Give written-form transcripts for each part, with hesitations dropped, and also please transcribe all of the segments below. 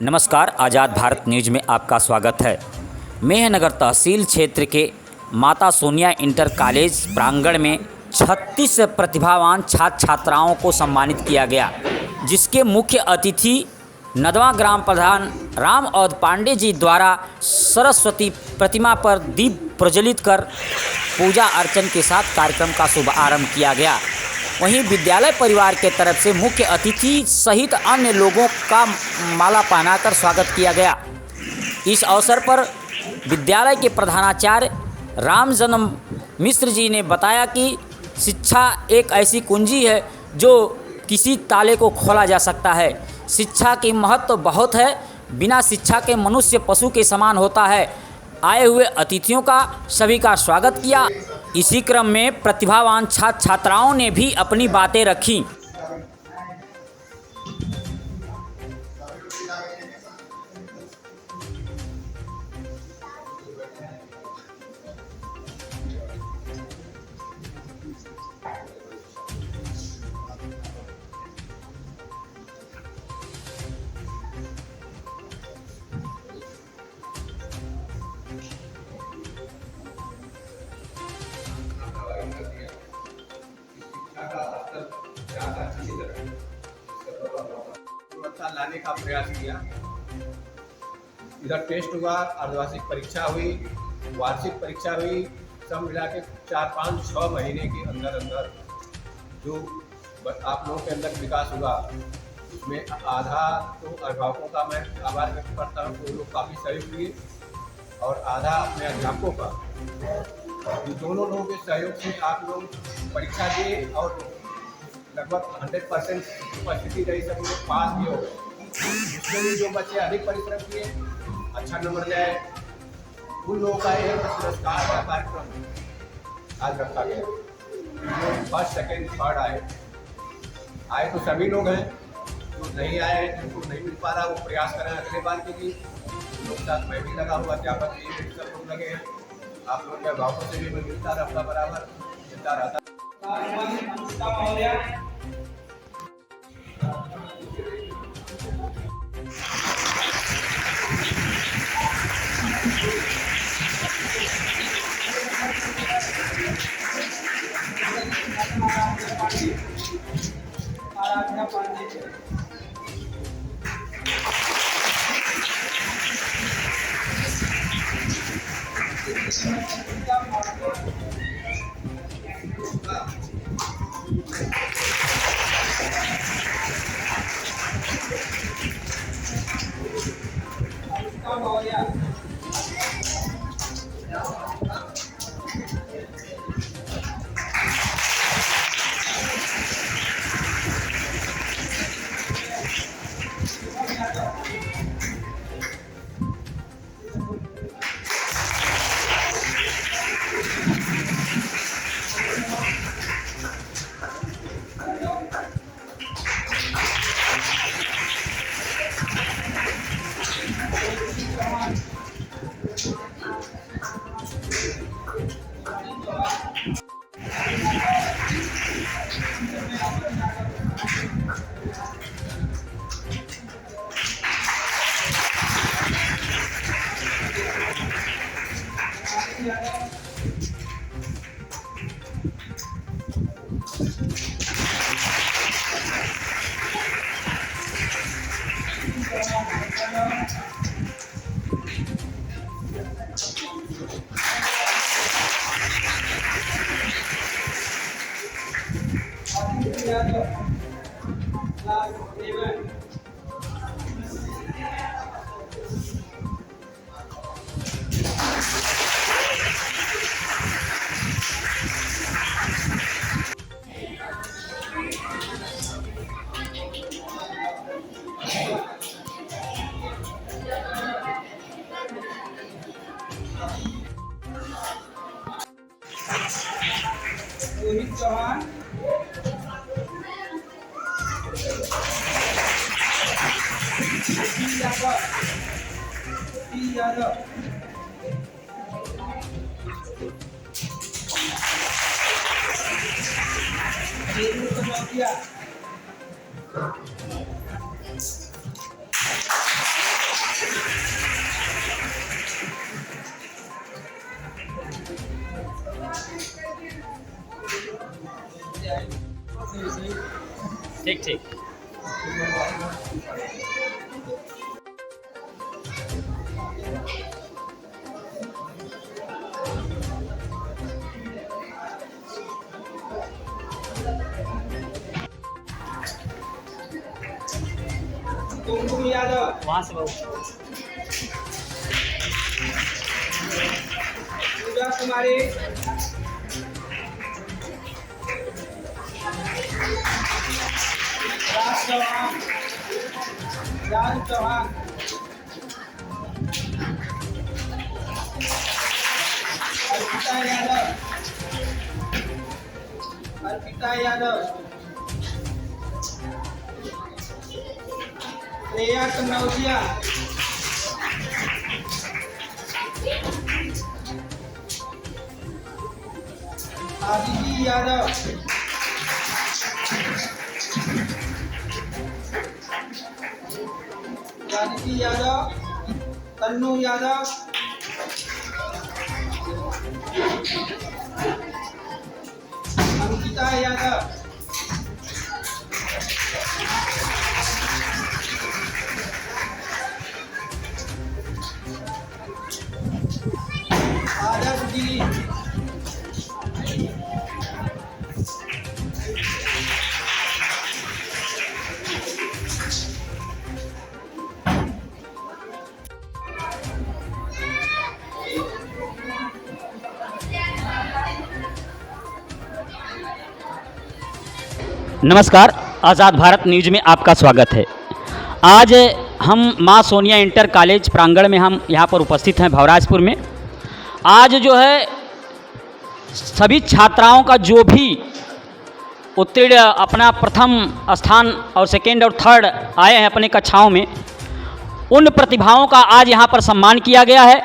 नमस्कार, आज़ाद भारत न्यूज़ में आपका स्वागत है। मेहनगर तहसील क्षेत्र के माता सोनिया इंटर कॉलेज प्रांगण में 36 प्रतिभावान छात्र छात्राओं को सम्मानित किया गया, जिसके मुख्य अतिथि नदवा ग्राम प्रधान राम औध पांडे जी द्वारा सरस्वती प्रतिमा पर दीप प्रज्वलित कर पूजा अर्चन के साथ कार्यक्रम का शुभारंभ किया गया। वहीं विद्यालय परिवार के तरफ से मुख्य अतिथि सहित अन्य लोगों का माला पहनाकर स्वागत किया गया। इस अवसर पर विद्यालय के प्रधानाचार्य राम जन्म मिश्र जी ने बताया कि शिक्षा एक ऐसी कुंजी है जो किसी ताले को खोला जा सकता है। शिक्षा की महत्व बहुत है। बिना शिक्षा के मनुष्य पशु के समान होता है। आए हुए अतिथियों का सभी का स्वागत किया। इसी क्रम में प्रतिभावान छात्र छात्राओं ने भी अपनी बातें रखी। अच्छा लाने का प्रयास किया। इधर टेस्ट हुआ, अर्धवार्षिक परीक्षा हुई, वार्षिक परीक्षा हुई, सब मिला के 4-5-6 महीने के अंदर जो आप लोगों के अंदर विकास हुआ, उसमें आधा तो अभिभावकों का मैं आभार व्यक्त करता हूँ, वो लोग काफ़ी सहयोग किए, और आधा अपने अध्यापकों का। इन दोनों लोगों के सहयोग से आप लोग परीक्षा दिए और लगभग 100% उपस्थिति रही, सब लोग पास भी हो गए। उसमें भी जो बच्चे अधिक परिश्रम किए, अच्छा नंबर ले आए, उन लोगों का एक पुरस्कार का कार्यक्रम आज रखा गया। जो फर्स्ट सेकेंड थर्ड आए तो सभी लोग हैं, जो नहीं आए जिनको नहीं मिल पा रहा वो प्रयास करें अगले बार के लिए। लोग साथ मैं भी लगा हुआ, अध्यापक भी सब लोग लगे हैं। आप लोग के अभिभावकों से भी मैं मिलता रहता, बराबर मिलता रहता। रोहित चौहान, यादव, ठीक ठीक। कुमकुम यादव, वहाँ से पूजा कुमारी, राज चौहान, जान चौहान, अर्पिता यादव, अर्पिता यादव, श्रेया कन्नौजिया, आदिति यादव, आदिति यादव, तन्नू यादव, अंकिता यादव, आदर्श गिरी, नमस्कार, आज़ाद भारत न्यूज़ में आपका स्वागत है। आज हम माँ सोनिया इंटर कॉलेज प्रांगण में हम यहाँ पर उपस्थित हैं भवराजपुर में। आज जो है सभी छात्राओं का जो भी उत्तीर्ण अपना प्रथम स्थान और सेकेंड और थर्ड आए हैं अपने कक्षाओं में, उन प्रतिभाओं का आज यहाँ पर सम्मान किया गया है।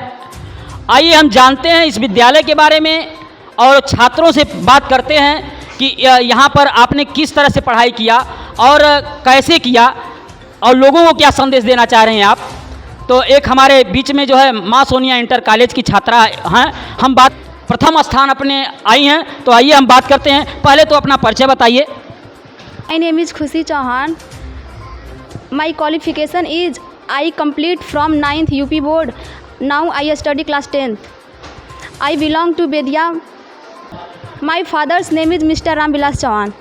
आइए हम जानते हैं इस विद्यालय के बारे में और छात्रों से बात करते हैं कि यहाँ पर आपने किस तरह से पढ़ाई किया और कैसे किया और लोगों को क्या संदेश देना चाह रहे हैं आप। तो एक हमारे बीच में जो है माँ सोनिया इंटर कॉलेज की छात्रा हैं, हम बात प्रथम स्थान अपने आई हैं, तो आइए हम बात करते हैं। पहले तो अपना परिचय बताइए। My name is Khushi Chauhan. My qualification is I complete from 9th UP board. Now I study class 10th. I belong to Bedia. My father's name is Mr. Ramvilas Chauhan.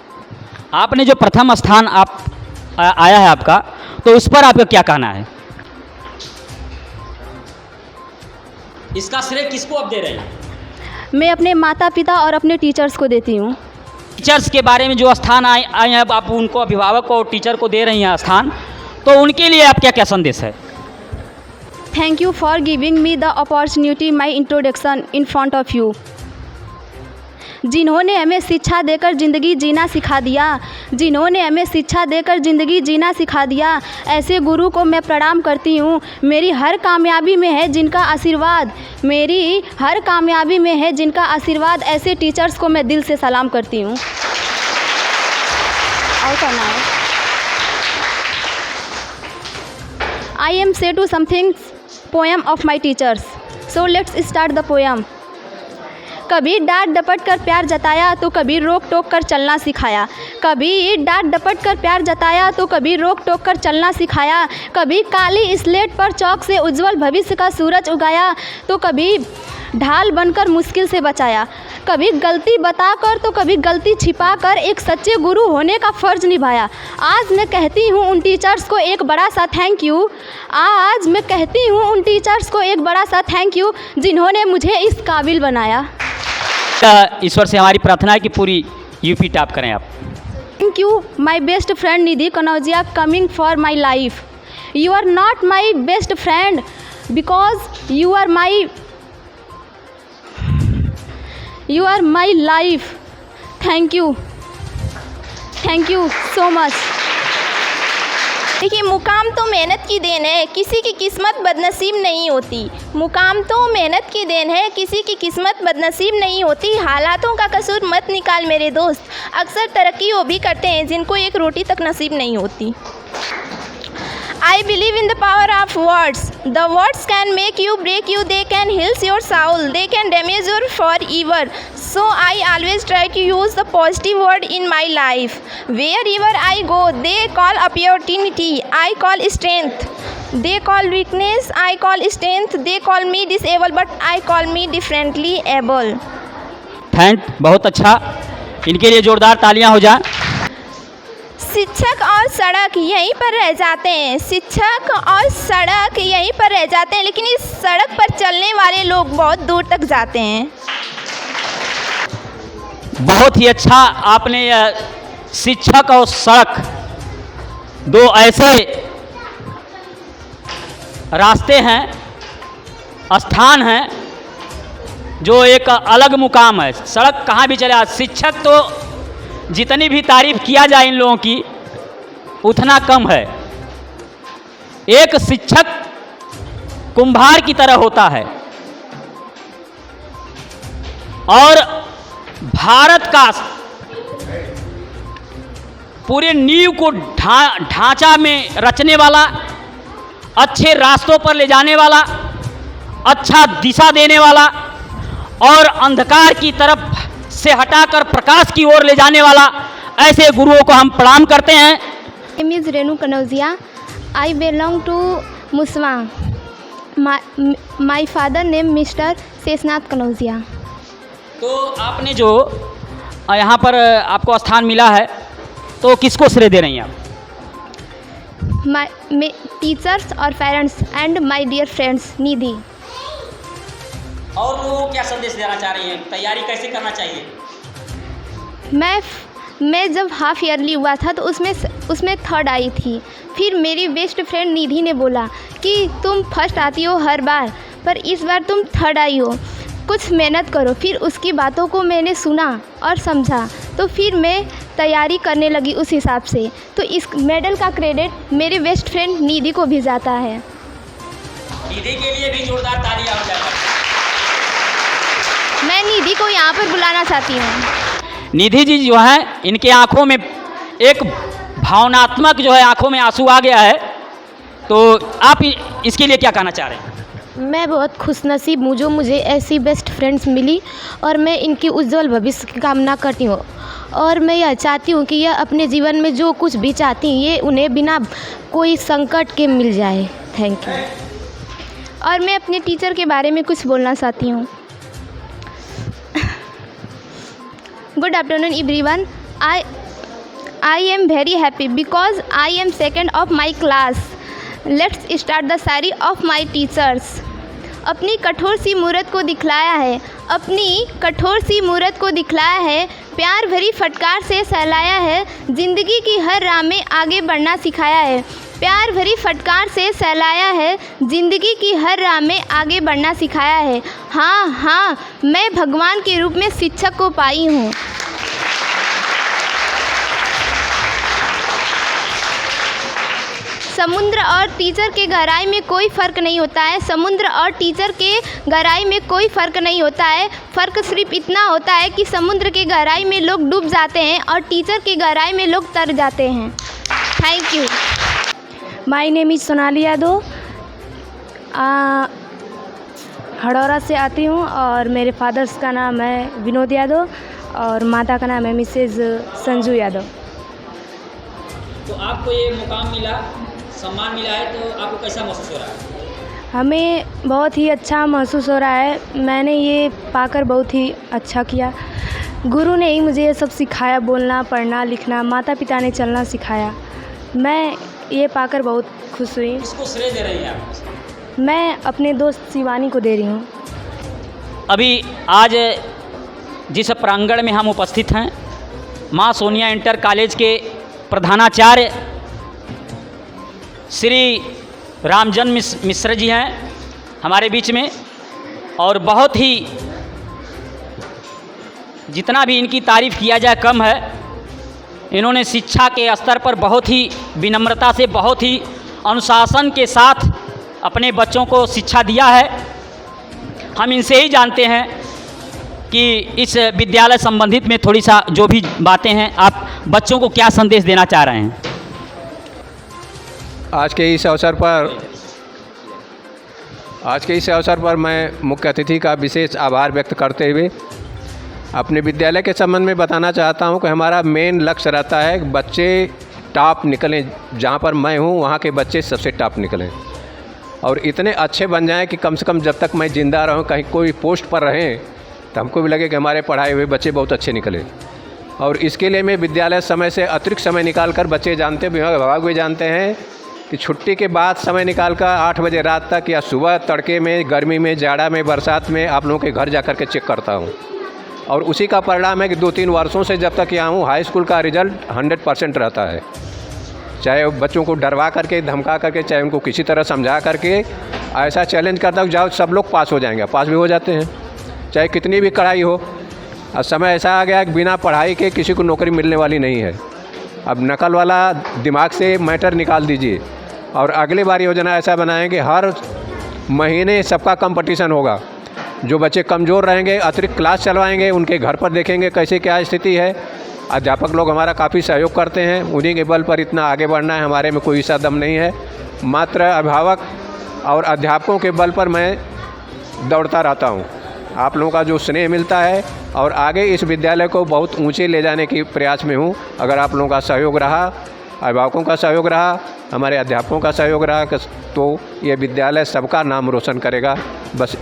आपने जो प्रथम स्थान आप आया है आपका, तो उस पर आपका क्या कहना है? इसका श्रेय किसको आप दे रहे हैं? मैं अपने माता पिता और अपने टीचर्स को देती हूँ। टीचर्स के बारे में जो स्थान आए हैं, आप उनको अभिभावक और टीचर को दे रही हैं स्थान, तो उनके लिए आप क्या क्या संदेश है? Thank you for giving me the opportunity my introduction in front of you. जिन्होंने हमें शिक्षा देकर ज़िंदगी जीना सिखा दिया, जिन्होंने हमें शिक्षा देकर ज़िंदगी जीना सिखा दिया, ऐसे गुरु को मैं प्रणाम करती हूँ। मेरी हर कामयाबी में है जिनका आशीर्वाद, मेरी हर कामयाबी में है जिनका आशीर्वाद। ऐसे टीचर्स को मैं दिल से सलाम करती हूँ। और करना है। I am say to something poem of my teachers. So let's start the poem. कभी डांट डपट कर प्यार जताया तो कभी रोक टोक कर चलना सिखाया, कभी डांट डपट कर प्यार जताया तो कभी रोक टोक कर चलना सिखाया, कभी काली स्लेट पर चौक से उज्जवल भविष्य का सूरज उगाया तो कभी ढाल बनकर मुश्किल से बचाया, कभी गलती बताकर तो कभी गलती छिपाकर एक सच्चे गुरु होने का फ़र्ज़ निभाया। आज मैं कहती हूँ उन टीचर्स को एक बड़ा सा थैंक यू। आज मैं कहती हूँ उन टीचर्स को एक बड़ा सा थैंक यू जिन्होंने मुझे इस काबिल बनाया। ईश्वर से हमारी प्रार्थना है कि पूरी यूपी टॉप करें आप। Thank you, my best friend Nidhi Kanaujia, coming for my life. You are not my best friend because you are my life. Thank you so much. देखिए, मुकाम तो मेहनत की देन है, किसी की किस्मत बदनसीब नहीं होती। मुकाम तो मेहनत की देन है, किसी की किस्मत बदनसीब नहीं होती। हालातों का कसूर मत निकाल मेरे दोस्त, अक्सर तरक्की वो भी करते हैं जिनको एक रोटी तक नसीब नहीं होती। I believe in the power of words. The words can make you, break you, they can heal your soul, they can damage you forever. So I always try to use the positive word in my life. Wherever I go, they call opportunity, I call strength. They call weakness, I call strength. They call me disabled, but I call me differently able. बहुत अच्छा, इनके लिए जोरदार तालियां हो जाएं। शिक्षक और सड़क यहीं पर रह जाते हैं, शिक्षक और सड़क यहीं पर रह जाते हैं, लेकिन इस सड़क पर चलने वाले लोग बहुत दूर तक जाते हैं। बहुत ही अच्छा आपने शिक्षक और सड़क दो ऐसे रास्ते हैं, स्थान हैं जो एक अलग मुकाम है। सड़क कहाँ भी चले, शिक्षक तो जितनी भी तारीफ किया जाए इन लोगों की उतना कम है। एक शिक्षक कुम्हार की तरह होता है और भारत का पूरे नींव को ढांचा में रचने वाला, अच्छे रास्तों पर ले जाने वाला, अच्छा दिशा देने वाला और अंधकार की तरफ से हटाकर प्रकाश की ओर ले जाने वाला, ऐसे गुरुओं को हम प्रणाम करते हैं। Name is Renu Kanaujia. I belong to Muswa. My father name mister Sheshnath Kanaujia. तो आपने जो यहाँ पर आपको स्थान मिला है तो किसको श्रेय दे रही हैं आप? माई टीचर्स और parents and my dear friends Nidhi. और लोगों को क्या संदेश देना चाह रही हैं? तैयारी कैसे करना चाहिए? मैं जब हाफ ईयरली हुआ था तो उसमें थर्ड आई थी। फिर मेरी बेस्ट फ्रेंड निधि ने बोला कि तुम फर्स्ट आती हो हर बार, पर इस बार तुम थर्ड आई हो, कुछ मेहनत करो। फिर उसकी बातों को मैंने सुना और समझा, तो फिर मैं तैयारी करने लगी उस हिसाब से। तो इस मेडल का क्रेडिट मेरे बेस्ट फ्रेंड निधि को भी जाता है। निधि के लिए भी जोरदार तालियां हो जाए। मैं निधि को यहाँ पर बुलाना चाहती हूँ। निधि जी जो है, इनके आंखों में एक भावनात्मक जो है, आंखों में आंसू आ गया है, तो आप इसके लिए क्या कहना चाह रहे हैं? मैं बहुत खुशनसीब हूँ जो मुझे ऐसी बेस्ट फ्रेंड्स मिली और मैं इनकी उज्जवल भविष्य की कामना करती हूँ। और मैं यह चाहती हूँ कि यह अपने जीवन में जो कुछ भी चाहती हैं ये उन्हें बिना कोई संकट के मिल जाए। Thank you. और मैं अपने टीचर के बारे में कुछ बोलना चाहती हूँ। Good afternoon everyone. I am very happy because I am second of my class. Let's start the Shayari of my teachers. अपनी कठोर सी मूरत को दिखलाया है, अपनी कठोर सी मूरत को दिखलाया है, प्यार भरी फटकार से सहलाया है, ज़िंदगी की हर राह में आगे बढ़ना सिखाया है। प्यार भरी फटकार से सहलाया है, ज़िंदगी की हर राह में आगे बढ़ना सिखाया है। हाँ हाँ, मैं भगवान के रूप में शिक्षक को पाई हूँ। समुद्र और टीचर के गहराई में कोई फ़र्क नहीं होता है, समुद्र और टीचर के गहराई में कोई फ़र्क नहीं होता है। फ़र्क सिर्फ इतना होता है कि समुद्र के गहराई में लोग डूब जाते हैं और टीचर की गहराई में लोग तर जाते हैं। Thank you. My name is Sonali Yadav. Hadaura से आती हूँ और मेरे फादर्स का नाम है विनोद यादव और माता का नाम है मिसेज़ संजू यादव। तो आपको ये मुकाम मिला, सम्मान मिला है, तो आपको कैसा महसूस हो रहा है? हमें बहुत ही अच्छा महसूस हो रहा है। मैंने ये पाकर बहुत ही अच्छा किया। गुरु ने ही मुझे ये सब सिखाया, बोलना, पढ़ना, लिखना, माता पिता ने चलना सिखाया। मैं ये पाकर बहुत खुश हुई। किसको श्रेय दे रही हैं आप? मैं अपने दोस्त शिवानी को दे रही हूँ। अभी आज जिस प्रांगण में हम उपस्थित हैं, माँ सोनिया इंटर कॉलेज के प्रधानाचार्य श्री रामजन मिश्र जी हैं हमारे बीच में, और बहुत ही, जितना भी इनकी तारीफ़ किया जाए कम है। इन्होंने शिक्षा के स्तर पर बहुत ही विनम्रता से, बहुत ही अनुशासन के साथ अपने बच्चों को शिक्षा दिया है। हम इनसे ही जानते हैं कि इस विद्यालय संबंधित में थोड़ी सा जो भी बातें हैं, आप बच्चों को क्या संदेश देना चाह रहे हैं? आज के इस अवसर पर मैं मुख्य अतिथि का विशेष आभार व्यक्त करते हुए अपने विद्यालय के संबंध में बताना चाहता हूं कि हमारा मेन लक्ष्य रहता है कि बच्चे टॉप निकलें। जहां पर मैं हूं वहां के बच्चे सबसे टॉप निकलें और इतने अच्छे बन जाएं कि कम से कम जब तक मैं ज़िंदा रहूं, कहीं कोई पोस्ट पर रहें, तो हमको भी लगे कि हमारे पढ़ाए हुए बच्चे बहुत अच्छे निकले। और इसके लिए मैं विद्यालय समय से अतिरिक्त समय निकाल कर, बच्चे जानते भी, अभिभावक भी जानते हैं कि छुट्टी के बाद समय निकाल कर 8 बजे रात तक या सुबह तड़के में, गर्मी में, जाड़ा में, बरसात में आप लोगों के घर जा कर के चेक करता हूँ। और उसी का परिणाम है कि 2-3 वर्षों से जब तक यहाँ हूँ, हाई स्कूल का रिजल्ट 100% रहता है। चाहे बच्चों को डरवा करके, धमका करके, चाहे उनको किसी तरह समझा करके ऐसा चैलेंज करता हूँ जाओ सब लोग पास हो जाएंगे, पास भी हो जाते हैं, चाहे कितनी भी कड़ाई हो। अब समय ऐसा आ गया कि बिना पढ़ाई के किसी को नौकरी मिलने वाली नहीं है। अब नकल वाला दिमाग से मैटर निकाल दीजिए और अगली बार योजना ऐसा बनाएं कि हर महीने सबका कंपटीशन होगा। जो बच्चे कमज़ोर रहेंगे अतिरिक्त क्लास चलवाएंगे, उनके घर पर देखेंगे कैसे क्या स्थिति है। अध्यापक लोग हमारा काफ़ी सहयोग करते हैं, उन्हीं के बल पर इतना आगे बढ़ना है। हमारे में कोई ऐसा दम नहीं है, मात्र अभिभावक और अध्यापकों के बल पर मैं दौड़ता रहता हूँ। आप लोगों का जो स्नेह मिलता है और आगे इस विद्यालय को बहुत ऊंचे ले जाने की प्रयास में हूँ। अगर आप लोगों का सहयोग रहा, अभिभावकों का सहयोग रहा, हमारे अध्यापकों का सहयोग रहा, तो ये विद्यालय सबका नाम रोशन करेगा। बस